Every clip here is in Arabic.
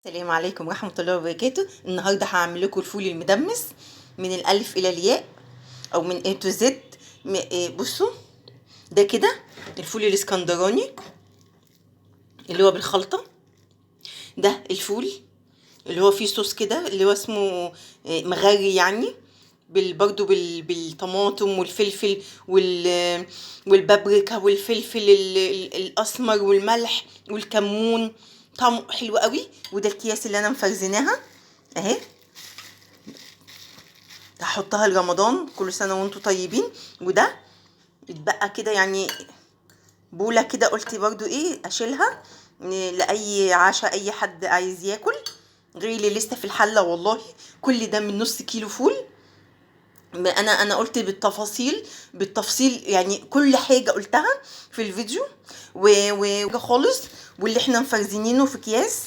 السلام عليكم ورحمة الله وبركاته. النهاردة هعمل لكم الفول المدمس من الألف إلى الياء أو من A to Z. بصوا، ده كده الفول الاسكندراني اللي هو بالخلطة. ده الفول اللي هو فيه صوص كده اللي هو اسمه مغري، يعني برضو بالطماطم والفلفل والبابريكا والفلفل الأسمر والملح والكمون. طعمه حلو قوي. وده الأكياس اللي أنا مفرزناها اهي، هحطها لرمضان. كل سنة وانتم طيبين. وده اتبقى كده يعني بولة كده، قلت برضو ايه اشيلها لأي عشاء أي حد عايز ياكل، غير اللي لسه في الحلة. والله كل ده من نص كيلو فول. انا قلت بالتفصيل يعني كل حاجه قلتها في الفيديو خالص. واللي احنا مفرزينينه في اكياس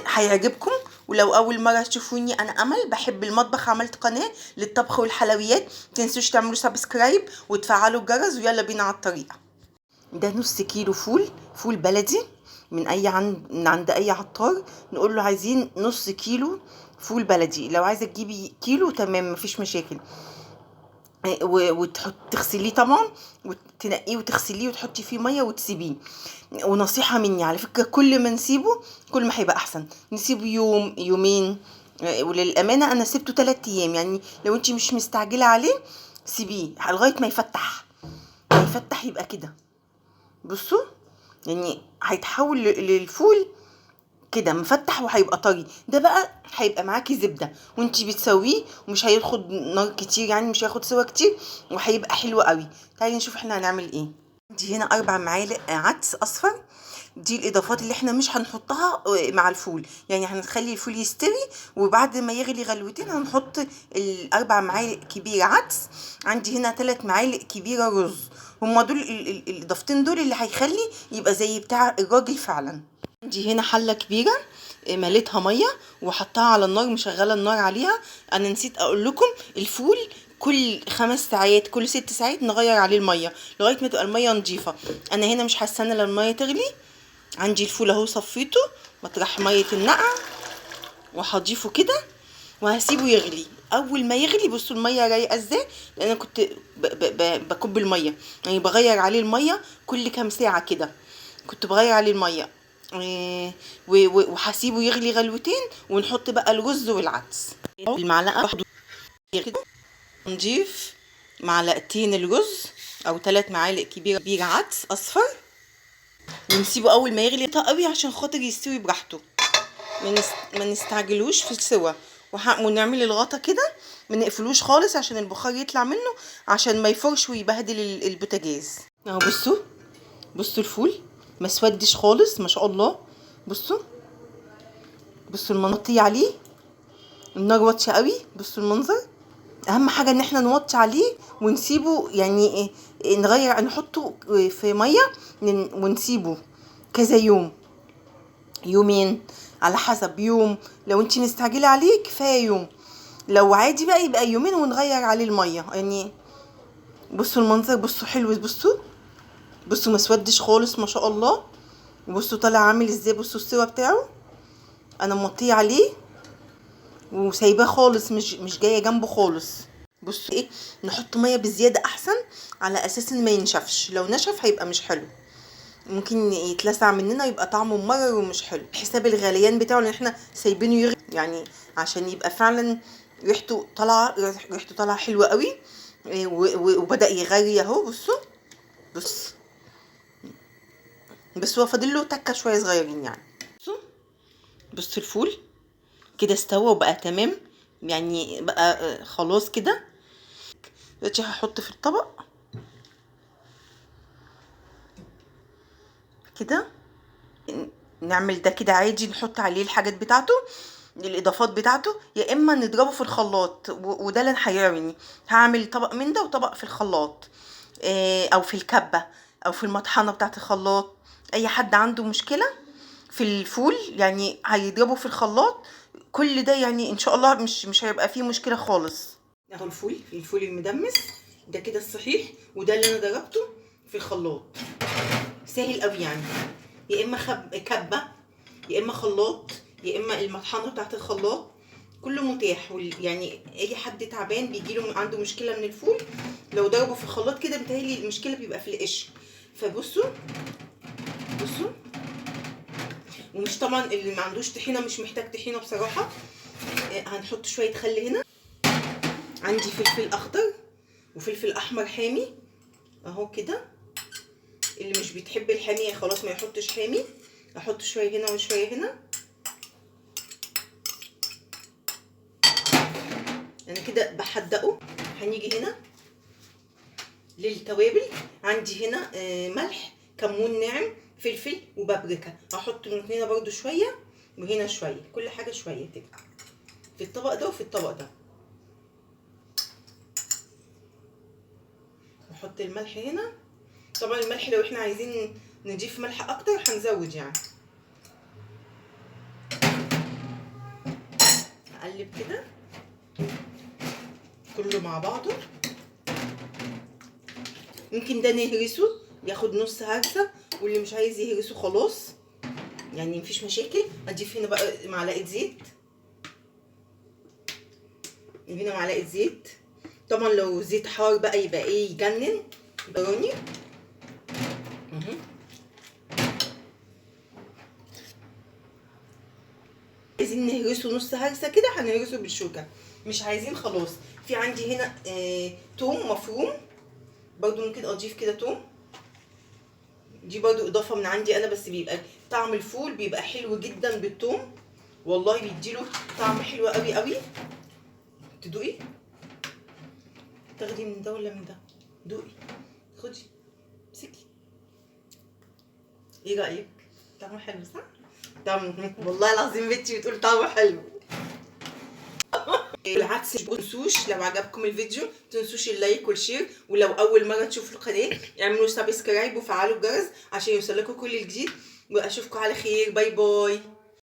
هيعجبكم. ولو اول مره تشوفوني، انا امل بحب المطبخ، عملت قناه للطبخ والحلويات. متنسوش تعملوا سبسكرايب وتفعلوا الجرس، ويلا بينا على الطريقه. ده نص كيلو فول بلدي من عند اي عطار. نقول له عايزين نص كيلو فول بلدي. لو عايزه تجيبي كيلو تمام، مفيش مشاكل. تغسليه طبعا، وتنقيه وتغسليه وتحطي فيه ميه وتسيبيه. ونصيحه مني على فكره، كل ما نسيبه كل ما هيبقى احسن. نسيبه يوم يومين. وللامانه انا سبته 3 ايام. يعني لو انت مش مستعجله عليه سيبيه لغايه ما يفتح يبقى كده. بصوا، يعني هيتحول للفول كده مفتح وهيبقى طري. ده بقى هيبقى معاكي زبده وانتي بتسويه، ومش هياخد نار كتير، يعني مش هياخد سوا كتير، وهيبقى حلو قوي. تعالي نشوف احنا هنعمل ايه. دي هنا 4 معالق عدس اصفر. دي الاضافات اللي احنا مش هنحطها مع الفول، يعني هنخلي الفول يستوي وبعد ما يغلي غلوتين هنحط 4 معالق كبيره عدس. عندي هنا 3 معالق كبيره رز. هما دول الاضافتين دول اللي هيخلي يبقى زي بتاع الراجل فعلا. عندي هنا حله كبيره مليتها ميه وحطها على النار، مشغله النار عليها. انا نسيت اقول لكم، الفول كل 5 ساعات كل 6 ساعات نغير عليه الميه لغايه ما تبقى الميه نظيفه. انا هنا مش هستنى لما الميه تغلي. عندي الفول اهو صفيته مطرح ميه النقع، وهضيفه كده وهسيبه يغلي. اول ما يغلي بصوا الميه رايقه ازاي، لان انا كنت بكب الميه، يعني بغير عليه الميه كل كام ساعه كده. كنت بغير عليه الميه وهسيبه يغلي غلوتين، ونحط بقى الرز والعدس. المعلقه كده نضيف معلقتين الرز او 3 معالق كبيره عدس اصفر، ونسيبه اول ما يغلي قوي عشان خاطر يستوي براحته. ما نستعجلوش في السوا. ونعمل الغطا كده، ما نقفلوش خالص عشان البخار يطلع منه، عشان ما يفرش ويبهدل البوتاجاز. اهو بصوا الفول ما سودش خالص ما شاء الله. بصوا المنطي عليه، النار واطيه قوي. بصوا المنظر. اهم حاجه ان احنا نوطي عليه ونسيبه، يعني نغير نحطه في ميه ونسيبه كذا يوم، يومين على حسب. يوم لو انتي مستعجله عليه كفايه يوم، لو عادي بقى يبقى يومين ونغير عليه الميه يعني. بصوا المنظر، بصوا حلو. بصوا مسودش خالص ما شاء الله. بصوا طالع عامل ازاي. بصوا السوا بتاعه، انا موطيه عليه وسايباه خالص، مش جايه جنبه خالص. بصوا ايه، نحط ميه بزياده احسن على اساس ان ما ينشفش. لو نشف هيبقى مش حلو، ممكن يتلسع مننا يبقى طعمه ممرر ومش حلو. حساب الغليان بتاعه ان احنا سايبينه يغلي، يعني عشان يبقى فعلا ريحته طالعه حلوه قوي. وبدأ يغلي اهو. بس هو فاضل له تكه شويه صغيرين يعني. بصوا الفول كده استوى وبقى تمام، يعني بقى خلاص كده. دلوقتي هحط في الطبق كده. نعمل ده كده عادي، نحط عليه الحاجات بتاعته، الاضافات بتاعته، يا اما نضربه في الخلاط. وده اللي هيعمل، هعمل طبق من ده وطبق في الخلاط، او في الكبه او في المطحنه بتاعه الخلاط. اي حد عنده مشكله في الفول يعني هيضربه في الخلاط. كل ده يعني ان شاء الله مش هيبقى فيه مشكله خالص. اهو الفول المدمس ده كده الصحيح، وده اللي انا ضربته في الخلاط. سهل قوي يعني. يا اما كبه يا اما خلاط يا اما المطحنه بتاعت الخلاط، كله متاح. يعني اي حد تعبان بيجيله عنده مشكله من الفول، لو ضربه في الخلاط كده بيتهيألي المشكله بيبقى في القشر. فبصوا بصوا، ومش طبعا اللي ما عندوش طحينه مش محتاج طحينه بصراحه. هنحط شويه خل هنا. عندي فلفل اخضر وفلفل احمر حامي اهو كده. اللي مش بتحب الحامي خلاص ما يحطش حامي، احط شويه هنا وشويه هنا. انا كده بحدقه. هنيجي هنا للتوابل. عندي هنا ملح، كمون ناعم، فلفل وبابريكا. هحط من هنا برده شويه وهنا شويه، كل حاجه شويه كده في الطبق ده وفي الطبق ده. نحط الملح هنا. طبعا الملح لو احنا عايزين نضيف ملح اكتر هنزود يعني. اقلب كده كله مع بعضه. ممكن ده نهرسه ياخد نص هرسه، واللي مش عايز يهرسه خلاص يعني مفيش مشاكل. اضيف هنا بقى معلقه زيت، وهنا معلقه زيت. طبعا لو زيت حار بقى يبقى ايه يجنن بروني. عايزين نهرسه نص هرسه كده هنهرسه بالشوكه، مش عايزين خلاص. في عندي هنا توم مفروم برضو، ممكن اضيف كده توم. دي برضو اضافه من عندي انا، بس بيبقى طعم الفول بيبقى حلو جدا بالثوم، والله بيديله طعم حلو قوي قوي. تدوقي؟ تاخدي من ده ولا من ده؟ دوقي، خدي امسكي. ايه رايك؟ طعمه حلو صح؟ طعمه والله العظيم بنتي بتقول طعمه حلو. بالعكس ما تنسوش لو عجبكم الفيديو تنسوش اللايك والشير، ولو اول مره تشوفوا القناه اعملوا سبسكرايب وفعلوا الجرس عشان يوصلكوا كل الجديد. واشوفكم على خير، باي باي.